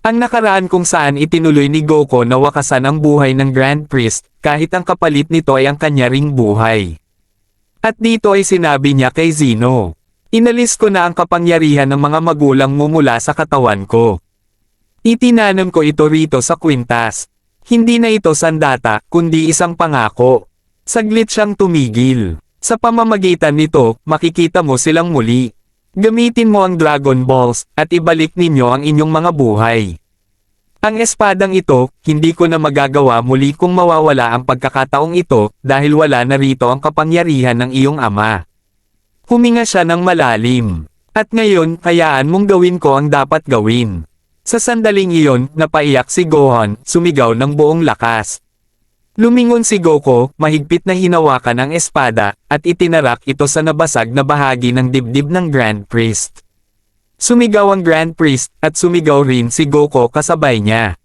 Ang nakaraan kung saan itinuloy ni Goku na wakasan ang buhay ng Grand Priest, kahit ang kapalit nito ay ang kanya ring buhay. At dito ay sinabi niya kay Zeno, "Inalis ko na ang kapangyarihan ng mga magulang mo mula sa katawan ko. Itinanam ko ito rito sa kwintas. Hindi na ito sandata, kundi isang pangako." Saglit siyang tumigil. Sa pamamagitan nito, makikita mo silang muli. Gamitin mo ang Dragon Balls, at ibalik ninyo ang inyong mga buhay. Ang espadang ito, hindi ko na magagawa muli kung mawawala ang pagkakataong ito, dahil wala na rito ang kapangyarihan ng iyong ama. Huminga siya ng malalim. At ngayon, hayaan mong gawin ko ang dapat gawin. Sa sandaling iyon, napaiyak si Gohan, sumigaw ng buong lakas. Lumingon si Goku, mahigpit na hinawakan ang espada, at itinarak ito sa nabasag na bahagi ng dibdib ng Grand Priest. Sumigaw ang Grand Priest, at sumigaw rin si Goku kasabay niya.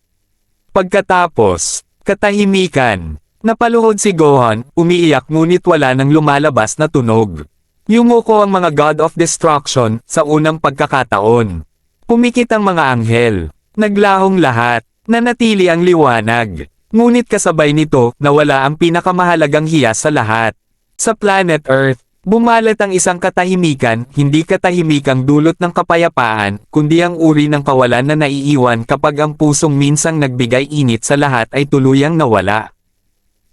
Pagkatapos, katahimikan. Napaluhod si Gohan, umiiyak ngunit wala nang lumalabas na tunog. Yumuko ang mga God of Destruction, sa unang pagkakataon. Pumikit ang mga anghel. Naglahong lahat. Nanatili ang liwanag. Ngunit kasabay nito, nawala ang pinakamahalagang hiyas sa lahat. Sa planet Earth, bumalat ang isang katahimikan, hindi katahimikang dulot ng kapayapaan, kundi ang uri ng kawalan na naiiwan kapag ang pusong minsang nagbigay init sa lahat ay tuluyang nawala.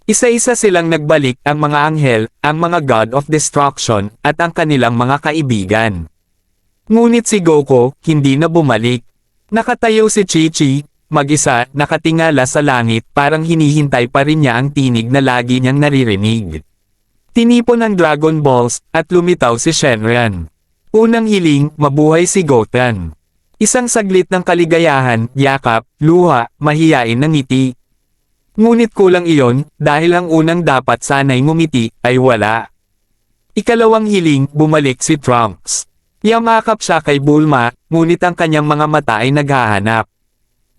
Isa-isa silang nagbalik, ang mga anghel, ang mga God of Destruction, at ang kanilang mga kaibigan. Ngunit si Goku, hindi na bumalik. Nakatayo si Chi-Chi, mag-isa, nakatingala sa langit, parang hinihintay pa rin niya ang tinig na lagi niyang naririnig. Tinipon ang Dragon Balls, at lumitaw si Shenron. Unang hiling, mabuhay si Goten. Isang saglit ng kaligayahan, yakap, luha, mahiyain na ngiti. Ngunit kulang iyon, dahil ang unang dapat sana'y ngumiti, ay wala. Ikalawang hiling, bumalik si Trunks. Yamakap siya kay Bulma, ngunit ang kanyang mga mata ay naghahanap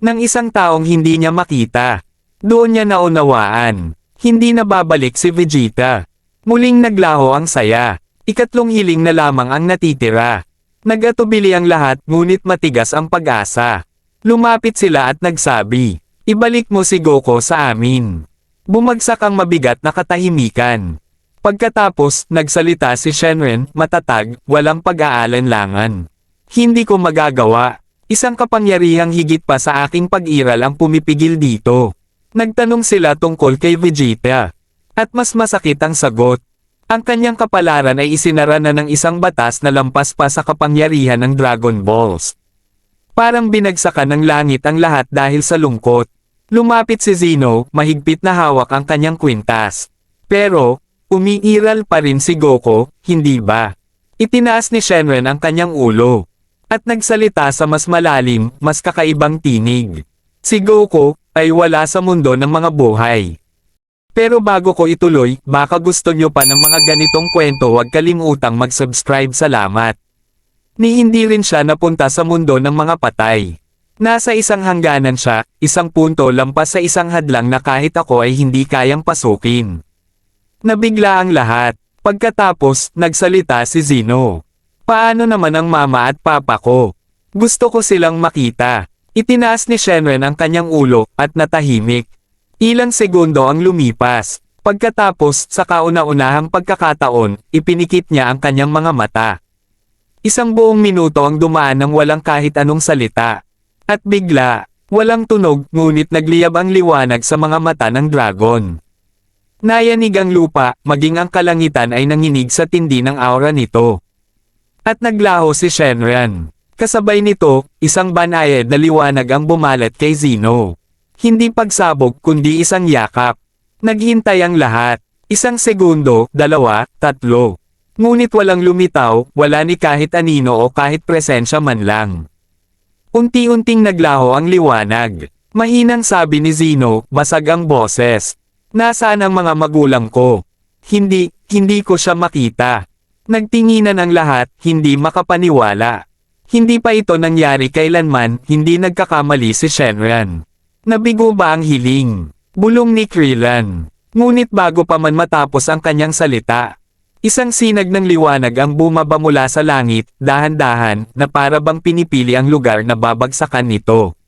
ng isang taong hindi niya makita. Doon niya naunawaan. Hindi na babalik si Vegeta. Muling naglaho ang saya. Ikatlong hiling na lamang ang natitira. Nagatubili ang lahat, ngunit matigas ang pag-asa. Lumapit sila at nagsabi, "Ibalik mo si Goku sa amin." Bumagsak ang mabigat na katahimikan. Pagkatapos, nagsalita si Shenron, matatag, walang pag-aalinlangan. "Hindi ko magagawa. Isang kapangyarihang higit pa sa aking pag-iral ang pumipigil dito." Nagtanong sila tungkol kay Vegeta. At mas masakit ang sagot. Ang kanyang kapalaran ay isinara na ng isang batas na lampas pa sa kapangyarihan ng Dragon Balls. Parang binagsakan ng langit ang lahat dahil sa lungkot. Lumapit si Zeno, mahigpit na hawak ang kanyang kwintas. Pero, umiiral pa rin si Goku, hindi ba? Itinaas ni Shenron ang kanyang ulo. At nagsalita sa mas malalim, mas kakaibang tinig. Si Goku, ay wala sa mundo ng mga buhay. Pero bago ko ituloy, baka gusto nyo pa ng mga ganitong kwento, huwag kalimutang mag-subscribe, salamat. Ni hindi rin siya napunta sa mundo ng mga patay. Nasa isang hangganan siya, isang punto lampas sa isang hadlang na kahit ako ay hindi kayang pasukin. Nabigla ang lahat. Pagkatapos, nagsalita si Zeno. "Paano naman ang mama at papa ko? Gusto ko silang makita." Itinaas ni Shenron ang kanyang ulo, at natahimik. Ilang segundo ang lumipas. Pagkatapos, sa kauna-unahang pagkakataon, ipinikit niya ang kanyang mga mata. Isang buong minuto ang dumaan nang walang kahit anong salita. At bigla, walang tunog, ngunit nagliyab ang liwanag sa mga mata ng dragon. Nayanig ang lupa, maging ang kalangitan ay nanginig sa tindi ng aura nito. At naglaho si Shenron. Kasabay nito, isang banayad na liwanag ang bumalat kay Zeno. Hindi pagsabog kundi isang yakap. Naghintay ang lahat. Isang segundo, dalawa, tatlo. Ngunit walang lumitaw, wala ni kahit anino o kahit presensya man lang. Unti-unting naglaho ang liwanag. Mahinang sabi ni Zeno, basag ang boses. "Nasaan ang mga magulang ko?" Hindi ko siya makita." Nagtinginan ang lahat, hindi makapaniwala. Hindi pa ito nangyari kailanman, hindi nagkakamali si Shenron. Nabigo ba ang hiling? Bulong ni Krillin. Ngunit bago pa man matapos ang kanyang salita, isang sinag ng liwanag ang bumaba mula sa langit, dahan-dahan, na para bang pinipili ang lugar na babagsakan nito.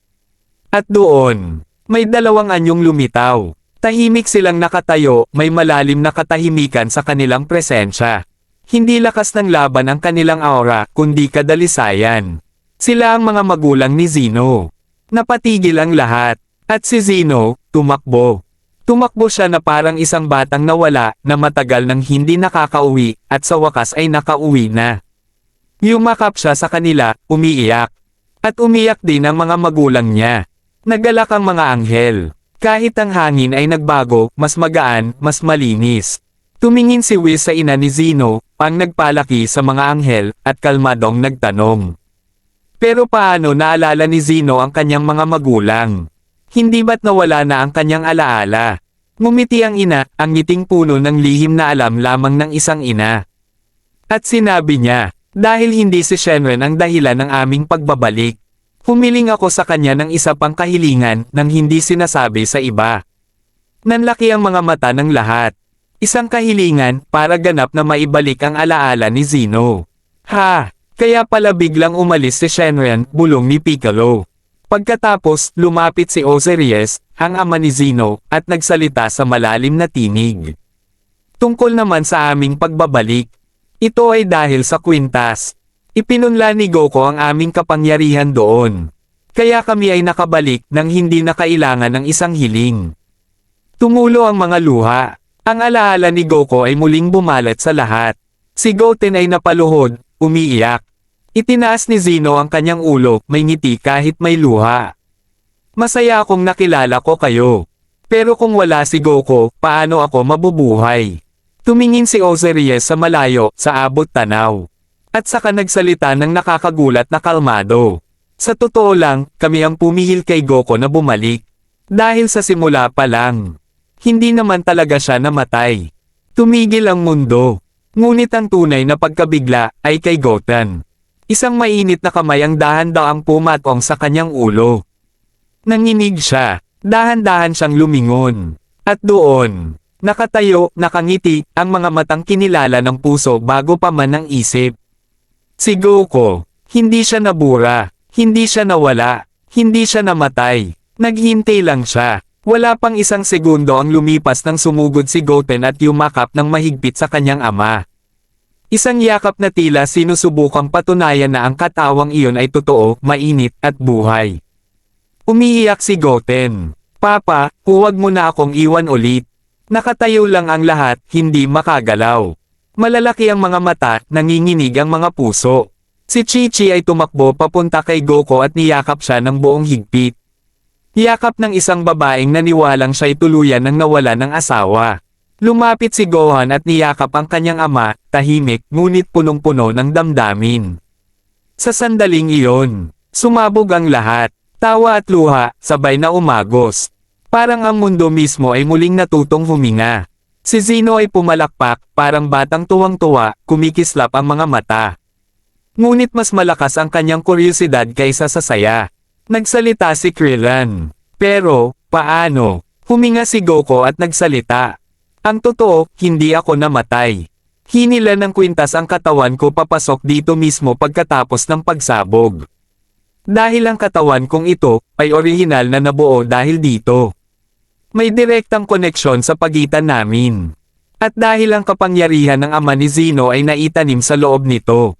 At doon, may dalawang anyong lumitaw. Tahimik silang nakatayo, may malalim na katahimikan sa kanilang presensya. Hindi lakas ng laban ang kanilang aura, kundi kadalisayan. Sila ang mga magulang ni Zeno. Napatigil ang lahat. At si Zeno, tumakbo. Tumakbo siya na parang isang batang nawala, na matagal nang hindi nakakauwi, at sa wakas ay nakauwi na. Yumakap siya sa kanila, umiiyak. At umiyak din ang mga magulang niya. Nagalak ang mga anghel. Kahit ang hangin ay nagbago, mas magaan, mas malinis. Tumingin si Whis sa ina ni Zeno, ang nagpalaki sa mga anghel, at kalmadong nagtanong. Pero paano naalala ni Zeno ang kanyang mga magulang? Hindi ba't nawala na ang kanyang alaala? Ngumiti ang ina, ang ngiting puno ng lihim na alam lamang ng isang ina. At sinabi niya, dahil hindi si Shenren ang dahilan ng aming pagbabalik. Humiling ako sa kanya ng isa pang kahilingan nang hindi sinasabi sa iba. Nanlaki ang mga mata ng lahat. Isang kahilingan para ganap na maibalik ang alaala ni Zeno. Ha! Kaya pala biglang umalis si Shenren, bulong ni Piccolo. Pagkatapos, lumapit si Ozerius, ang ama ni Zeno, at nagsalita sa malalim na tinig. Tungkol naman sa aming pagbabalik. Ito ay dahil sa kwintas. Ipinunla ni Goko ang aming kapangyarihan doon. Kaya kami ay nakabalik nang hindi na kailangan ng isang hiling. Tumulo ang mga luha. Ang alaala ni Goko ay muling bumalat sa lahat. Si Goten ay napaluhod, umiiyak. Itinaas ni Zeno ang kanyang ulo, may ngiti kahit may luha. Masaya akong nakilala ko kayo. Pero kung wala si Goko, paano ako mabubuhay? Tumingin si Ozerius sa malayo, sa abot tanaw. At saka nagsalita ng nakakagulat na kalmado. Sa totoo lang, kami ang pumihil kay Goko na bumalik. Dahil sa simula pa lang. Hindi naman talaga siya namatay. Tumigil ang mundo. Ngunit ang tunay na pagkabigla, ay kay Goten. Isang mainit na kamay ang dahan-daang pumatong sa kanyang ulo. Nanginig siya. Dahan-dahan siyang lumingon. At doon, nakatayo, nakangiti, ang mga matang kinilala ng puso bago pa man ang isip. Si Goko, hindi siya nabura, hindi siya nawala, hindi siya namatay. Naghintay lang siya. Wala pang isang segundo ang lumipas nang sumugod si Goten at yumakap ng mahigpit sa kanyang ama. Isang yakap na tila sinusubukang patunayan na ang katawang iyon ay totoo, mainit, at buhay. Umiiyak si Goten. Papa, huwag mo na akong iwan ulit. Nakatayo lang ang lahat, hindi makagalaw. Malalaki ang mga mata, nanginginig ang mga puso. Si Chi-Chi ay tumakbo papunta kay Goko at niyakap siya ng buong higpit. Yakap ng isang babaeng naniwalang siya'y tuluyan ng nawala ng asawa. Lumapit si Gohan at niyakap ang kanyang ama, tahimik, ngunit punong-puno ng damdamin. Sa sandaling iyon, sumabog ang lahat. Tawa at luha, sabay na umagos. Parang ang mundo mismo ay muling natutong huminga. Si Zeno ay pumalakpak, parang batang tuwang-tuwa, kumikislap ang mga mata. Ngunit mas malakas ang kanyang kuryosidad kaysa sa saya. Nagsalita si Krillin. Pero, paano? Huminga si Goko at nagsalita. Ang totoo, hindi ako namatay. Hinila ng kwintas ang katawan ko papasok dito mismo pagkatapos ng pagsabog. Dahil ang katawan kong ito, ay orihinal na nabuo dahil dito. May direktang koneksyon sa pagitan namin. At dahil ang kapangyarihan ng ama ni Zeno ay naitanim sa loob nito.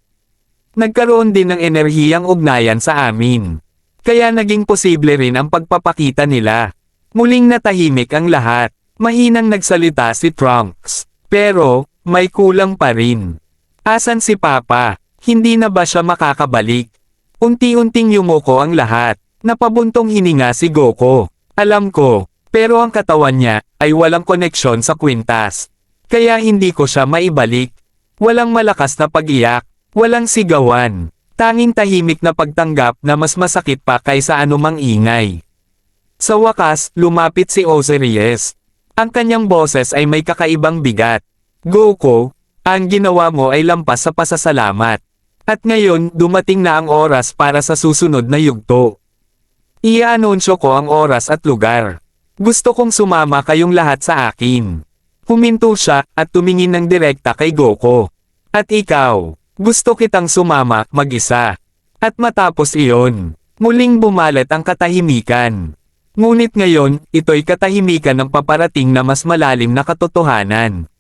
Nagkaroon din ng enerhiyang ugnayan sa amin. Kaya naging posible rin ang pagpapakita nila. Muling natahimik ang lahat. Mahinang nagsalita si Trunks. Pero, may kulang pa rin. Asan si Papa? Hindi na ba siya makakabalik? Unti-unting yumuko ang lahat. Napabuntong hininga si Goko. Alam ko, pero ang katawan niya, ay walang koneksyon sa kwintas. Kaya hindi ko siya maibalik. Walang malakas na pag-iyak. Walang sigawan. Tanging tahimik na pagtanggap na mas masakit pa kaysa anumang ingay. Sa wakas, lumapit si Ozerius. Ang kanyang boses ay may kakaibang bigat. Goko, ang ginawa mo ay lampas sa pasasalamat. At ngayon, dumating na ang oras para sa susunod na yugto. Iaanunsyo ko ang oras at lugar. Gusto kong sumama kayong lahat sa akin. Huminto siya, at tumingin ng direkta kay Goko. At ikaw, gusto kitang sumama, mag-isa. At matapos iyon, Muling bumalat ang katahimikan. Ngunit ngayon, ito'y katahimikan ng paparating na mas malalim na katotohanan.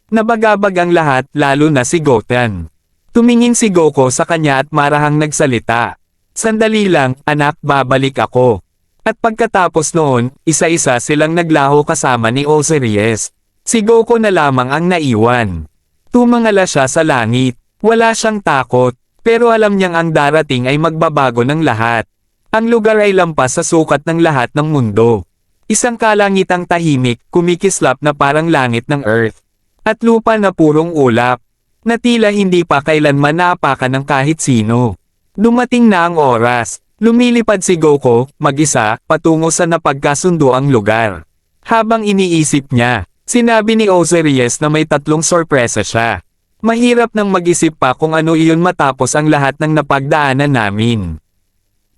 Nabagabag ang lahat, lalo na si Goten. Tumingin si Goku sa kanya at marahang nagsalita. Sandali lang, anak, babalik ako. At pagkatapos noon, isa-isa silang naglaho kasama ni Osiris. Si Goku na lamang ang naiwan. Tumangala siya sa langit. Wala siyang takot, pero alam niyang ang darating ay magbabago ng lahat. Ang lugar ay lampas sa sukat ng lahat ng mundo. Isang kalangitang tahimik, kumikislap na parang langit ng Earth. At lupa na purong ulap. Na tila hindi pa kailanman naapakan ng kahit sino. Dumating na ang oras. Lumilipad si Goku, mag-isa, patungo sa napagkasundo ang lugar. Habang iniisip niya, sinabi ni Osiris na may 3 sorpresa siya. Mahirap nang mag-isip pa kung ano iyon matapos ang lahat ng napagdaanan namin.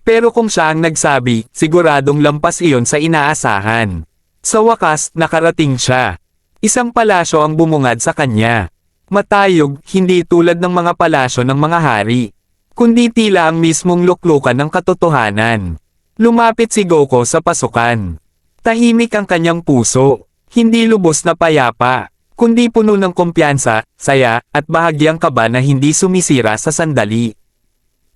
Pero kung siya ang nagsabi, siguradong lampas iyon sa inaasahan. Sa wakas, nakarating siya. Isang palasyo ang bumungad sa kanya. Matayog, hindi tulad ng mga palasyo ng mga hari. Kundi tila ang mismong luklukan ng katotohanan. Lumapit si Goku sa pasukan. Tahimik ang kanyang puso. Hindi lubos na payapa. Kundi puno ng kumpiyansa, saya, at bahagyang kaba na hindi sumisira sa sandali.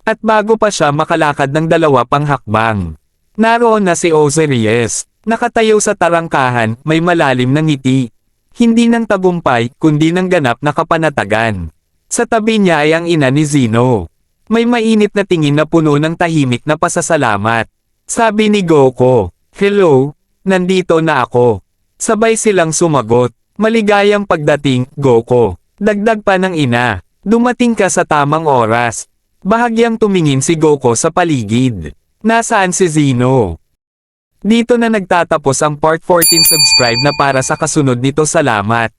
At bago pa siya makalakad ng 2 pang hakbang, naroon na si Osiris, nakatayo sa tarangkahan, may malalim na ngiti. Hindi ng tagumpay, kundi ng ganap na kapanatagan. Sa tabi niya ay ang ina ni Zeno. May mainit na tingin na puno ng tahimik na pasasalamat. Sabi ni Goku, "Hello, nandito na ako." Sabay silang sumagot, "Maligayang pagdating, Goku." Dagdag pa ng ina, "Dumating ka sa tamang oras." Bahagyang tumingin si Goku sa paligid. Nasaan si Zeno? Dito na nagtatapos ang part 14. Subscribe na para sa kasunod nito. Salamat.